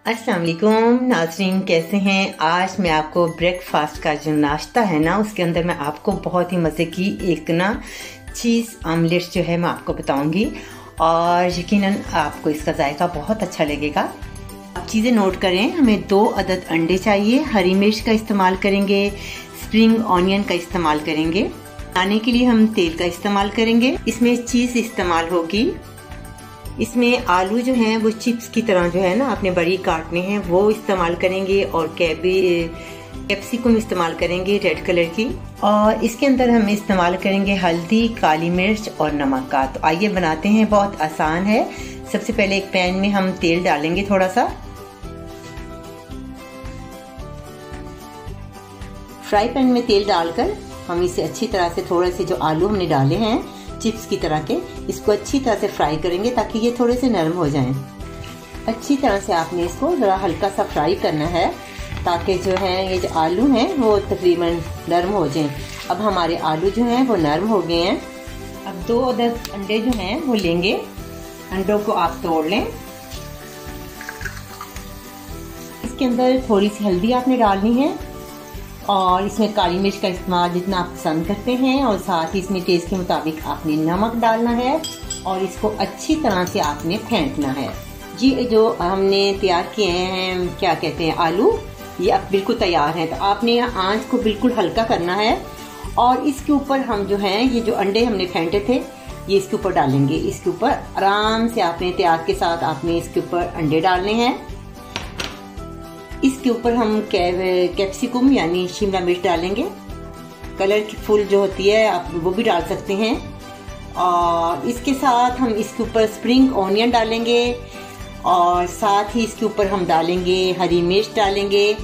अस्सलाम वालेकुम नाज़रीन, कैसे हैं। आज मैं आपको ब्रेकफास्ट का जो नाश्ता है ना, उसके अंदर मैं आपको बहुत ही मज़े की एक ना चीज़ आमलेट जो है मैं आपको बताऊंगी और यकीनन आपको इसका जायका बहुत अच्छा लगेगा। आप चीज़ें नोट करें। हमें 2 अदद अंडे चाहिए, हरी मिर्च का इस्तेमाल करेंगे, स्प्रिंग ऑनियन का इस्तेमाल करेंगे, बनाने के लिए हम तेल का इस्तेमाल करेंगे, इसमें चीज़ इस्तेमाल होगी, इसमें आलू जो हैं वो चिप्स की तरह जो है ना आपने बड़ी काटने हैं वो इस्तेमाल करेंगे, और कैप्सिकम इस्तेमाल करेंगे रेड कलर की, और इसके अंदर हम इस्तेमाल करेंगे हल्दी, काली मिर्च और नमक का। तो आइए बनाते हैं, बहुत आसान है। सबसे पहले एक पैन में हम तेल डालेंगे थोड़ा सा। फ्राई पैन में तेल डालकर हम इसे अच्छी तरह से थोड़े से जो आलू हमने डाले हैं चिप्स की तरह के, इसको अच्छी तरह से फ्राई करेंगे ताकि ये थोड़े से नरम हो जाएं। अच्छी तरह से आपने इसको ज़रा हल्का सा फ्राई करना है ताकि जो है ये जो आलू हैं वो तकरीबन नरम हो जाएं। अब हमारे आलू जो हैं वो नरम हो गए हैं। अब 2 अदद अंडे जो हैं वो लेंगे, अंडों को आप तोड़ लें। इसके अंदर थोड़ी सी हल्दी आपने डालनी है और इसमें काली मिर्च का इस्तेमाल जितना आप पसंद करते हैं, और साथ ही इसमें टेस्ट के मुताबिक आपने नमक डालना है और इसको अच्छी तरह से आपने फेंटना है। जी जो हमने तैयार किए हैं क्या कहते हैं आलू, ये अब बिल्कुल तैयार हैं। तो आपने आंच को बिल्कुल हल्का करना है और इसके ऊपर हम जो हैं ये जो अंडे हमने फेंटे थे ये इसके ऊपर डालेंगे। इसके ऊपर आराम से आपने एहतियात के साथ आपने इसके ऊपर अंडे डालने हैं। इसके ऊपर हम कैप्सिकम यानी शिमला मिर्च डालेंगे, कलर की फुल जो होती है आप वो भी डाल सकते हैं, और इसके साथ हम इसके ऊपर स्प्रिंग ऑनियन डालेंगे और साथ ही इसके ऊपर हम डालेंगे हरी मिर्च डालेंगे,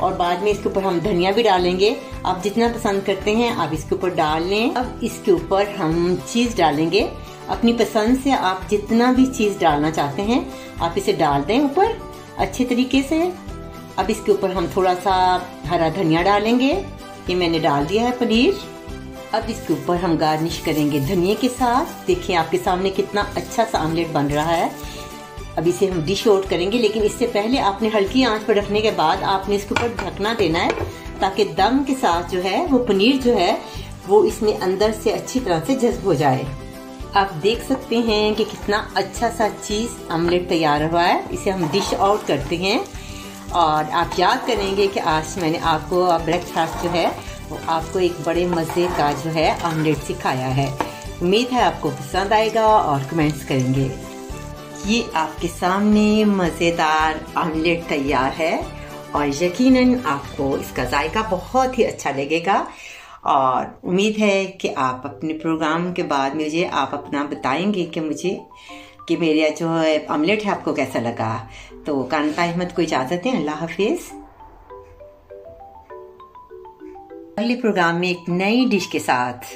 और बाद में इसके ऊपर हम धनिया भी डालेंगे। आप जितना पसंद करते हैं आप इसके ऊपर डाल लें। अब इसके ऊपर हम चीज़ डालेंगे, अपनी पसंद से आप जितना भी चीज़ डालना चाहते हैं आप इसे डाल दें ऊपर अच्छे तरीके से। अब इसके ऊपर हम थोड़ा सा हरा धनिया डालेंगे, ये मैंने डाल दिया है पनीर। अब इसके ऊपर हम गार्निश करेंगे धनिया के साथ। देखिए आपके सामने कितना अच्छा सा आमलेट बन रहा है। अब इसे हम डिश आउट करेंगे, लेकिन इससे पहले आपने हल्की आंच पर रखने के बाद आपने इसके ऊपर ढकना देना है ताकि दम के साथ जो है वो पनीर जो है वो इसमें अंदर से अच्छी तरह से जज्ब हो जाए। आप देख सकते हैं कि कितना अच्छा सा चीज़ आमलेट तैयार हुआ है। इसे हम डिश आउट करते हैं और आप याद करेंगे कि आज मैंने आपको ब्रेकफास्ट जो है वो आपको एक बड़े मज़े का जो है आमलेट सिखाया है। उम्मीद है आपको पसंद आएगा और कमेंट्स करेंगे। ये आपके सामने मज़ेदार आमलेट तैयार है और यकीनन आपको इसका जायका बहुत ही अच्छा लगेगा, और उम्मीद है कि आप अपने प्रोग्राम के बाद मुझे आप अपना बताएंगे कि मेरा जो आमलेट है आपको कैसा लगा। तो कांता अहमद को इजाजत है, अल्लाह हाफिज। अगले प्रोग्राम में एक नई डिश के साथ,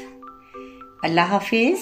अल्लाह हाफिज।